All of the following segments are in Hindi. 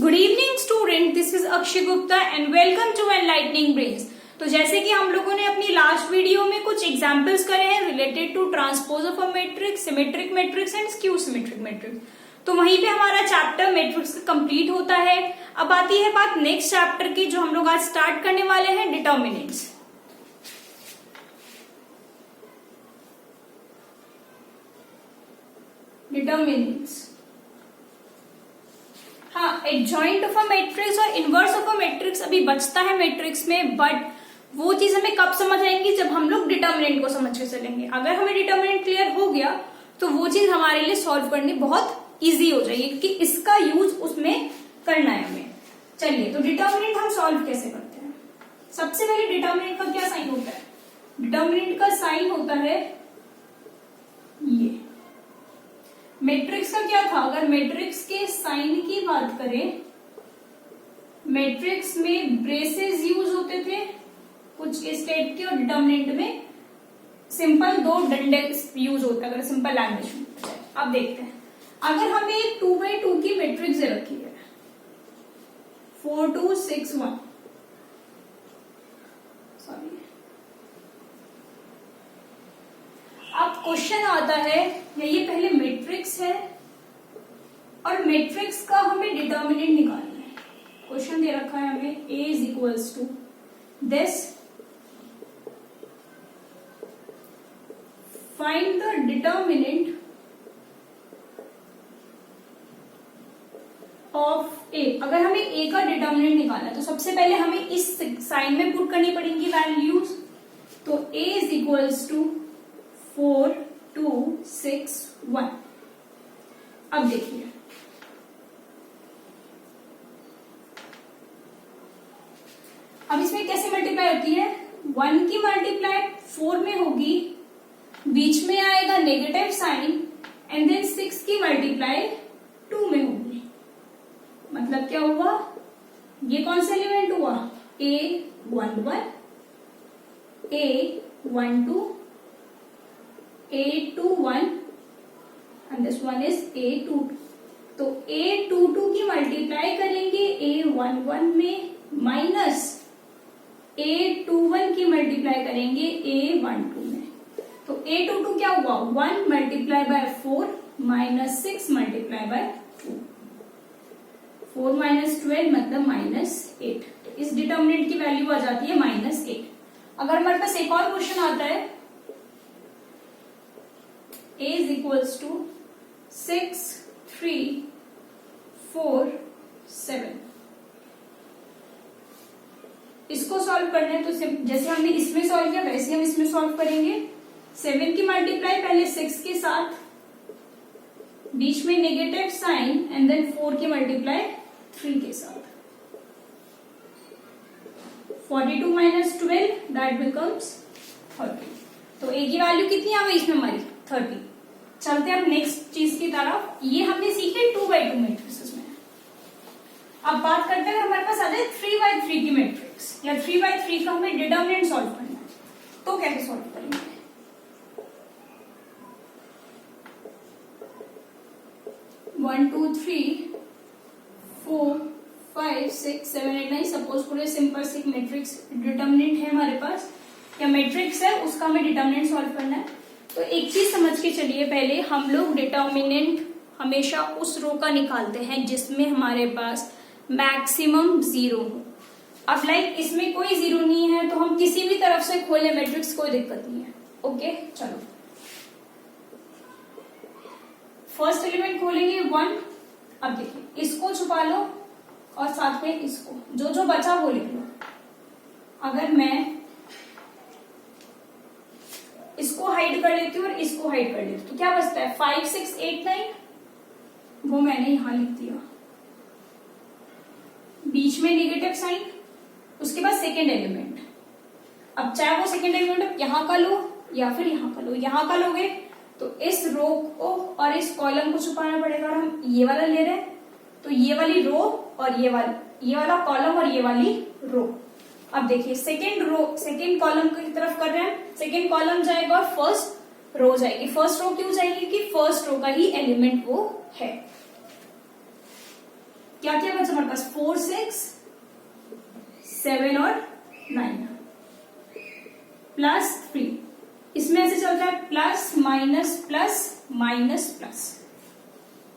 Good evening student, this is Akshay Gupta and welcome to enlightening brains. तो जैसे कि हम लोगों ने अपनी लास्ट वीडियो में कुछ एग्जांपल्स करे हैं related to transpose of a matrix, symmetric matrix and skew symmetric matrix, तो वहीं पे हमारा चैप्टर मैट्रिक्स कंप्लीट होता है। अब आती है बात नेक्स्ट चैप्टर की, जो हम लोग आज स्टार्ट करने वाले हैं, डिटर्मिनेंट्स। डिटर्मिनेंट्स, हाँ, एडजॉइंट ऑफ अ मैट्रिक्स और इनवर्स ऑफ अ मैट्रिक्स अभी बचता है मैट्रिक्स में, बट वो चीज हमें कब समझ आएंगी, जब हम लोग डिटर्मिनेंट को समझ के चलेंगे। अगर हमें डिटर्मिनेंट क्लियर हो गया तो वो चीज हमारे लिए सॉल्व करनी बहुत इजी हो जाएगी, क्योंकि इसका यूज उसमें करना है हमें। चलिए, तो डिटर्मिनेंट हम सॉल्व कैसे करते हैं। सबसे पहले डिटर्मिनेंट का क्या साइन होता है? डिटर्मिनेंट का साइन होता है ये। मैट्रिक्स का क्या था? अगर मैट्रिक्स के साइन की बात करें, मैट्रिक्स में ब्रेसेस यूज होते थे कुछ इस टाइप के, और डिटर्मिनेंट में सिंपल दो डंडे यूज होते हैं, अगर सिंपल लैंग्वेज में। अब देखते हैं, अगर हमें एक 2x2 की मैट्रिक्स दे रखी है 4 2 6 1, सॉरी, अब क्वेश्चन आता है, ये पहले मैट्रिक्स है और मैट्रिक्स का हमें डिटर्मिनेंट निकालना है। क्वेश्चन दे रखा है हमें A is equals to this, find the determinant of A। अगर हमें A का डिटर्मिनेंट निकालना है तो सबसे पहले हमें इस साइन में पुट करनी पड़ेंगी वैल्यूज। तो A इज इक्वल्स टू 4 2 6 1। अब देखिए, अब इसमें कैसे मल्टीप्लाई होती है? 1 की मल्टीप्लाई 4 में होगी, बीच में आएगा नेगेटिव साइन, एंड देन 6 की मल्टीप्लाई 2 में होगी। मतलब क्या हुआ? ये कौन सा एलिमेंट हुआ? A11, A12, A21 and this one is A22। तो A22 की मल्टीप्लाई करेंगे A11 में, माइनस A21 की मल्टीप्लाई करेंगे A12 में। तो A22 क्या हुआ? 1 multiply bye 4 minus 6 multiply by 2, 4 minus 12 मतलब -8। तो इस डिटर्मिनेंट की वैल्यू आ जाती है -8। अगर हमारे पास एक और क्वेश्चन आता है, A is equals to 6 3 4 7, इसको सॉल्व करना है तो जैसे हमने इसमें सॉल्व किया वैसे हम इसमें सॉल्व करेंगे। 7 की मल्टीप्लाई पहले 6 के साथ, बीच में नेगेटिव साइन, एंड देन 4 की मल्टीप्लाई 3 के साथ। 42 माइनस 12 दैट बिकम्स 30। तो A की वैल्यू कितनी आ गई इसमें हमारी? 30। चलते हैं अब नेक्स्ट चीज की तरफ। ये हमने सीखे 2x2 मैट्रिक्स में। अब बात करते हैं, अगर हमारे पास आ जाए 3x3 की मैट्रिक्स, या 3x3 का हमें डिटर्मिनेंट सॉल्व करना है, तो कैसे सॉल्व करेंगे? वन टू थ्री 4 5 6 7 8 9, सपोज पूरे सिंपल सी मैट्रिक्स डिटर्मिनेंट है हमारे पास, या मैट्रिक्स है, उसका हमें डिटर्मिनेंट सॉल्व करना है। तो एक चीज समझ के चलिए, पहले हम लोग डिटर्मिनेंट हमेशा उस रो का निकालते हैं जिसमें हमारे पास मैक्सिमम 0 हो। अब लाइक इसमें कोई 0 नहीं है तो हम किसी भी तरफ से खोले मैट्रिक्स, कोई दिक्कत नहीं है। ओके, चलो, फर्स्ट एलिमेंट खोलेंगे 1। अब देखिए, इसको छुपा लो और साथ में इसको, जो जो बचा वो लिख लो। अगर मैं इसको हाइड कर लेती हूँ और इसको हाइड कर लेती हूँ तो क्या बचता है? 5 6 8 9, वो मैंने यहां लिख दिया, बीच में नेगेटिव साइन, उसके बाद सेकेंड एलिमेंट। अब चाहे वो सेकेंड एलिमेंट यहां का लो या फिर यहां का लो, यहां का लोगे तो इस रो को और इस कॉलम को छुपाना पड़ेगा। और हम ये वाला ले रहे हैं तो ये वाली रो और ये वाला कॉलम और ये वाली रो। अब देखिए, सेकेंड कॉलम की तरफ कर रहे हैं, सेकेंड कॉलम जाएगा और फर्स्ट रो जाएगी। फर्स्ट रो क्यों जाएगी? क्योंकि फर्स्ट रो का ही एलिमेंट वो है। क्या क्या बचा हमारे पास, 4 6 7 और 9 प्लस 3। इसमें ऐसे चलता है plus minus plus minus plus,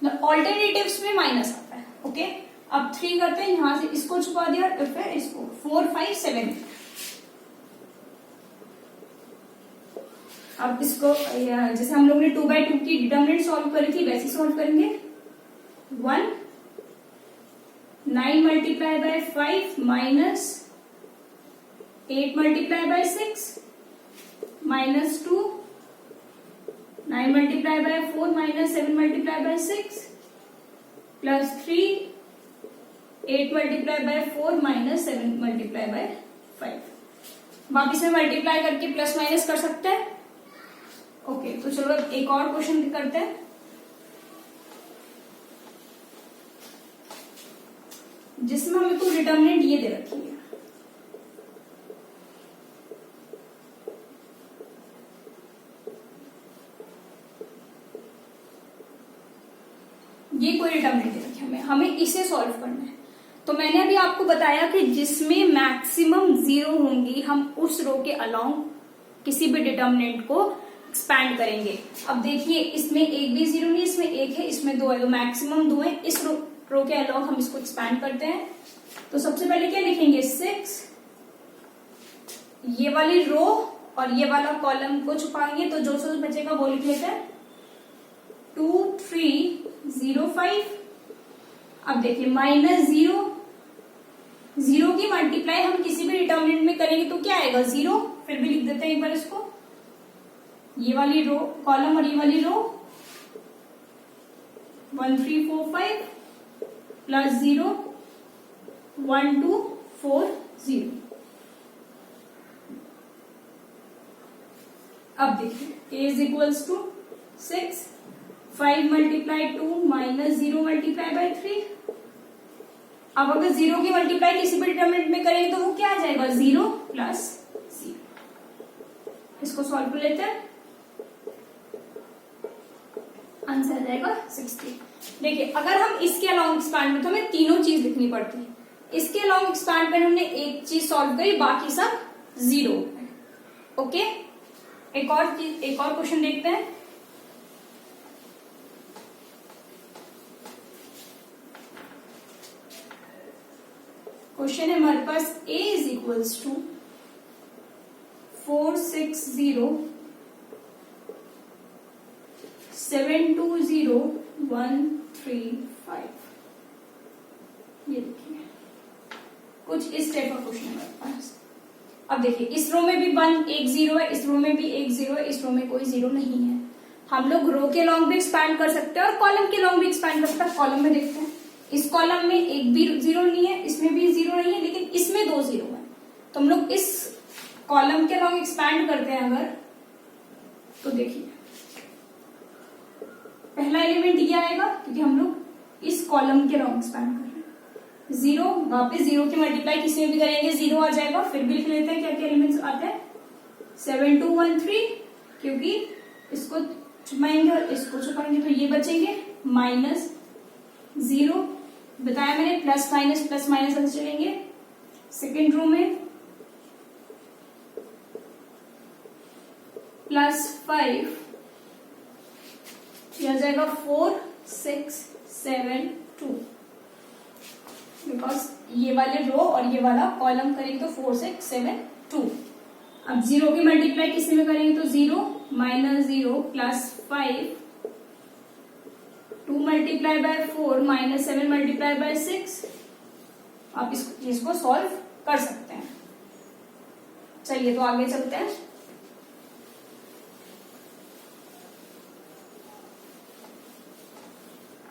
alternatives में माइनस आता है। ओके, अब 3 करते हैं, यहां से इसको छुपा दिया और फिर इसको 4 5 7। अब इसको जैसे हम लोग ने 2/2 की डिटर्मिनेंट सॉल्व करी थी वैसे सॉल्व करेंगे। 1 9 multiply by 5 minus 8 multiply by 6 minus 2 9 multiply by 4 minus 7 multiply by 6 plus 3 8 multiply by 4 minus 7 multiply by 5। वापिस में मल्टीप्लाई करके प्लस माइनस कर सकते हैं। ओके, तो चलो अब एक और क्वेश्चन करते हैं जिसमें हमें को डिटर्मिनेंट ये दे रखी है। ये कोई डिटर्मिनेंट दे रखी है, हमें इसे सॉल्व करना है। तो मैंने अभी आपको बताया कि जिसमें मैक्सिमम 0 होंगी हम उस रो के अलोंग किसी भी डिटर्मिनेंट को एक्सपैंड करेंगे। अब देखिए इसमें एक भी 0 नहीं, इसमें 1 है, इसमें 2 है, तो मैक्सिमम 2 है। इस रो के अलोंग हम इसको एक्सपैंड करते हैं। तो सबसे पहले क्या लिखेंगे, 6, ये वाली रो और ये वाला कॉलम को छुपाएंगे, तो जो जो बचेगा वो लिख लेते हैं 2 3 0 5। अब देखिए माइनस 0 की मल्टीप्लाई हम किसी भी डिटर्मिनेंट में करेंगे तो क्या आएगा, 0। फिर भी लिख देते हैं एक बार इसको, ये वाली रो कॉलम और ये वाली रो 1 3 4 5 प्लस 0 1 2 4 0। अब देखिए a is equals to 6 5 multiply 2 minus 0 multiply by 3। अब अगर 0 की मल्टीप्लाई किसी भी डिटर्मिनेंट में करेंगे तो वो क्या आ जाएगा, 0 प्लस 0। इसको सॉल्व कर लेते हैं, आंसर आ जाएगा 60। देखिए अगर हम इसके अलाउंग एक्सपैंड में, तो हमें तीनों चीज लिखनी पड़ती है। इसके अलाउंग एक्सपैंड में हमने एक चीज सॉल्व करी, बाकी सब 0। ओके, एक और क्वेश्चन देखते हैं। क्वेश्चन है हमारे पास a इज इक्वल्स टू 4 6 0 7 2 0 1 3 5। ये देखिए कुछ इस टाइप का क्वेश्चन है हमारे पास। अब देखिए इस रो में भी 1 0 है, इस रो में भी 1 0 है, इस रो में कोई 0 नहीं है। हम लोग रो के लॉन्ग भी एक्सपैंड कर सकते हैं और कॉलम के लॉन्ग भी एक्सपैंड कर सकते हैं। कॉलम में देखते हैं, इस कॉलम में एक भी 0 नहीं है, इसमें भी 0 नहीं है, लेकिन इसमें 2 0 है। तो हम लोग इस कॉलम के लॉन्ग एक्सपैंड करते हैं अगर, तो देखिए पहला एलिमेंट ये आएगा क्योंकि हम लोग इस कॉलम के लॉन्ग एक्सपैंड कर रहे हैं। 0 वापिस 0 की मल्टीप्लाई किसी में भी करेंगे 0 आ जाएगा। फिर भी लिख लेते हैं क्या क्या एलिमेंट्स आते हैं, 7 2 1 3, क्योंकि इसको छुपाएंगे और इसको छुपाएंगे तो ये बचेंगे माइनस 0। बताया मैंने प्लस माइनस ऐसे चलेंगे। सेकेंड रो में प्लस 5, यह आ जाएगा 4 6 7 2, बिकॉज ये वाले रो और ये वाला कॉलम करेंगे तो 4 6 7 2। अब 0 की मल्टीप्लाई किसी में करेंगे तो 0 minus 0 plus 5 2 multiply by 4 minus 7 multiply by 6। आप इसको सॉल्व कर सकते हैं। चलिए तो आगे चलते हैं।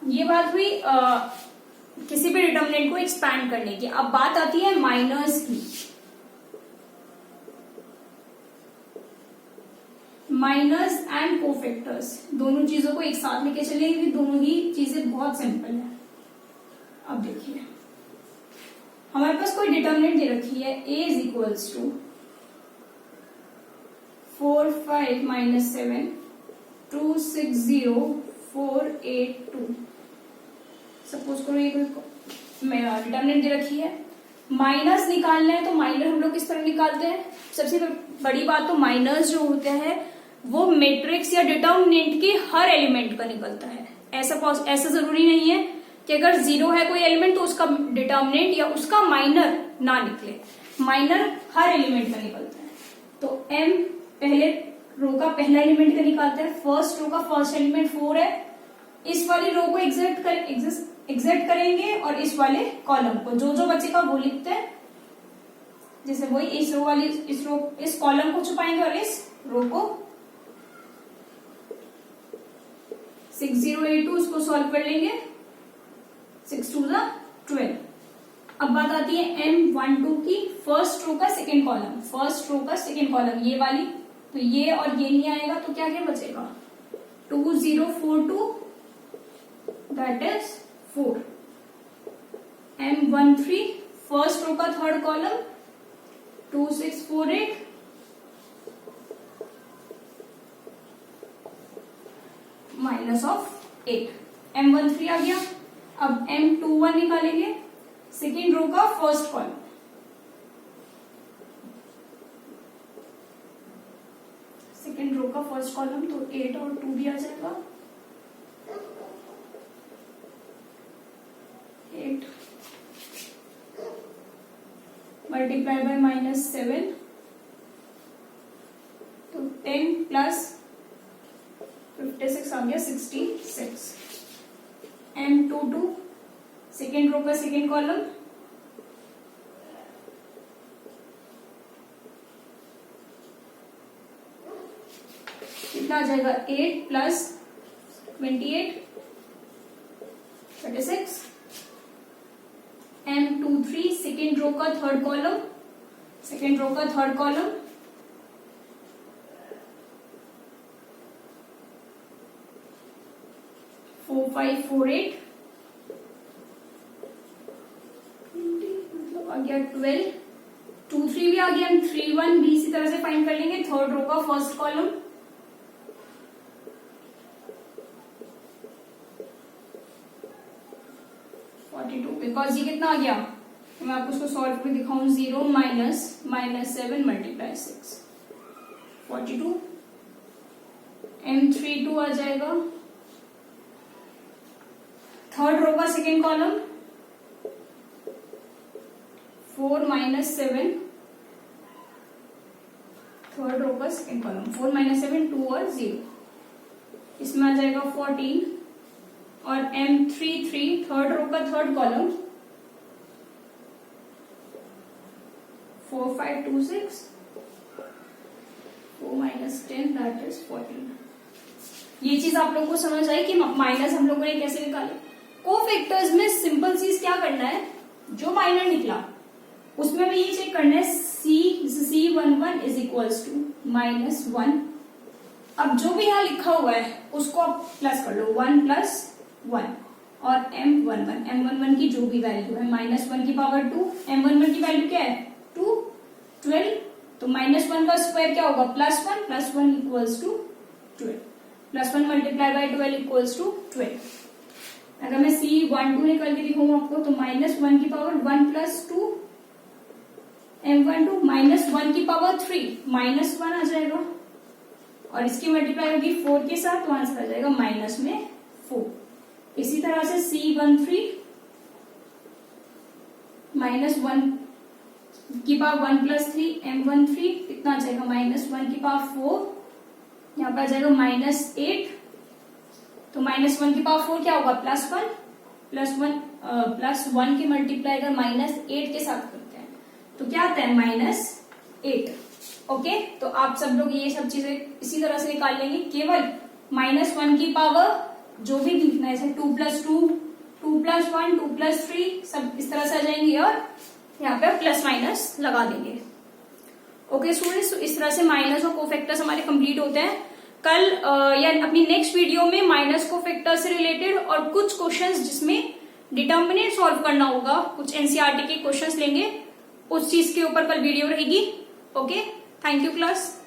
ये बात हुई किसी भी डिटर्मिनेंट को एक्सपैंड करने की। अब बात आती है माइनर्स की। माइनर्स एंड कोफैक्टर्स दोनों चीजों को एक साथ लेके चलेंगे, दोनों ही चीजें बहुत सिंपल है। अब देखिए हमारे पास कोई डिटर्मिनेंट दे रखी है, a is equals to 4 5 minus 7 2 6 0 4 8 2। Suppose करो ये डिटर्मिनेंट दे रखी है। माइनस निकालना है तो माइनस हम लोग किस तरह निकालते हैं? सबसे बड़ी बात तो माइनस जो होता है वो मैट्रिक्स या डिटर्मिनेंट के हर एलिमेंट का निकलता है। ऐसा जरूरी नहीं है कि अगर 0 है कोई एलिमेंट तो उसका डिटर्मिनेंट या उसका माइनर ना निकले। माइनर हर एलिमेंट का निकलता है। तो m पहले रो का पहला एलिमेंट का निकालते हैं। फर्स्ट रो का फर्स्ट एलिमेंट 4 है। इस वाली रो को एग्जैक्ट करेंगे और इस वाले कॉलम को जो जो बचेगा वो लिखते हैं। जैसे वही इस कॉलम को छुपाएंगे और इस रो को 6082 उसको सॉल्व कर लेंगे। 6 2 12। अब बात आती है M12 की। फर्स्ट रो का सेकेंड कॉलम ये वाली, तो ये और ये नहीं आएगा तो क्या क्या बचेगा? 2042 that is 4। M13 first row का third column 2648 minus of 8। M13 आ गया। अब M21 निकालेंगे सेकेंड रो का फर्स्ट कॉलम। सेकेंड रो का फर्स्ट कॉलम तो 8 और 2 भी आ जाएगा। 8 मल्टीप्लाई बाय -7 तो 10 प्लस 56 आ गया 66। M22 सेकेंड रो का सेकेंड कॉलम कितना आ जाएगा? 8 प्लस 28 36। M23 सेकेंड रो का थर्ड कॉलम 4548 मतलब आ गया 12। 23 भी आ गया। M31 भी इसी तरह से फाइंड कर लेंगे। थर्ड रो का फर्स्ट कॉलम 42 बिकॉज ये कितना आ गया? मैं आपको उसको सॉल्व करके दिखाऊं। 0 -7 मल्टीप्लाई 6 42। M32 आ जाएगा थर्ड रो का सेकेंड कॉलम 4 - 7 थर्ड रो का सेकेंड कॉलम 4 - 7 2 और 0 इसमें आ जाएगा 14। और M33 थर्ड रो का थर्ड कॉलम 4526 4 - 10 दैट इज 14। ये चीज आप लोगों को समझ आई कि माइनस हम लोगों ने कैसे निकाले। कोफैक्टर्स में सिंपल चीज क्या करना है, जो माइनर निकला उसमें भी ये चेक करना है C11 इज इक्वल्स टू -1। अब जो भी यहाँ लिखा हुआ है उसको आप प्लस कर लो 1 + 1 और M11 की जो भी वैल्यू है -1 की पावर 2। M11 की वैल्यू क्या है 2 12 तो -1 का स्क्वायर क्या होगा +1 +1 equals to 12 +1 multiply by 12 equals to 12। अगर मैं C12 निकाल के दिखाऊं आपको तो -1 की पावर 1 + 2 M12 -1 की पावर 3 -1 आ जाएगा और इसकी मल्टीप्लाई होगी 4 के साथ तो आंसर आ जाएगा -4। इसी तरह से C13 -1 की पावर 1 + 3 M13 कितना आ जाएगा -1 की पावर 4 यहाँ पर आ जाएगा -8 तो -1 की पावर 4 क्या होगा +1 की मल्टीप्लाई अगर -8 के साथ करते हैं तो क्या आता है -8। ओके तो आप सब लोग ये सब चीजें इसी तरह से निकाल लेंगे। केवल -1 की पावर जो भी लिखना है जैसे 2 + 2 2 + 1 2 + 3 सब इस तरह से आ जाएंगे और यहाँ पे प्लस माइनस लगा देंगे। ओके स्टूडेंट्स तो इस तरह से माइनस और कोफैक्टर्स हमारे कंप्लीट होते हैं। कल या अपनी नेक्स्ट वीडियो में माइनस कोफैक्टर से रिलेटेड और कुछ क्वेश्चंस जिसमें डिटर्मिनेंट सॉल्व करना होगा, कुछ एनसीईआरटी के क्वेश्चंस लेंगे, उस चीज के ऊपर कल वीडियो रहेगी। Okay thank you class.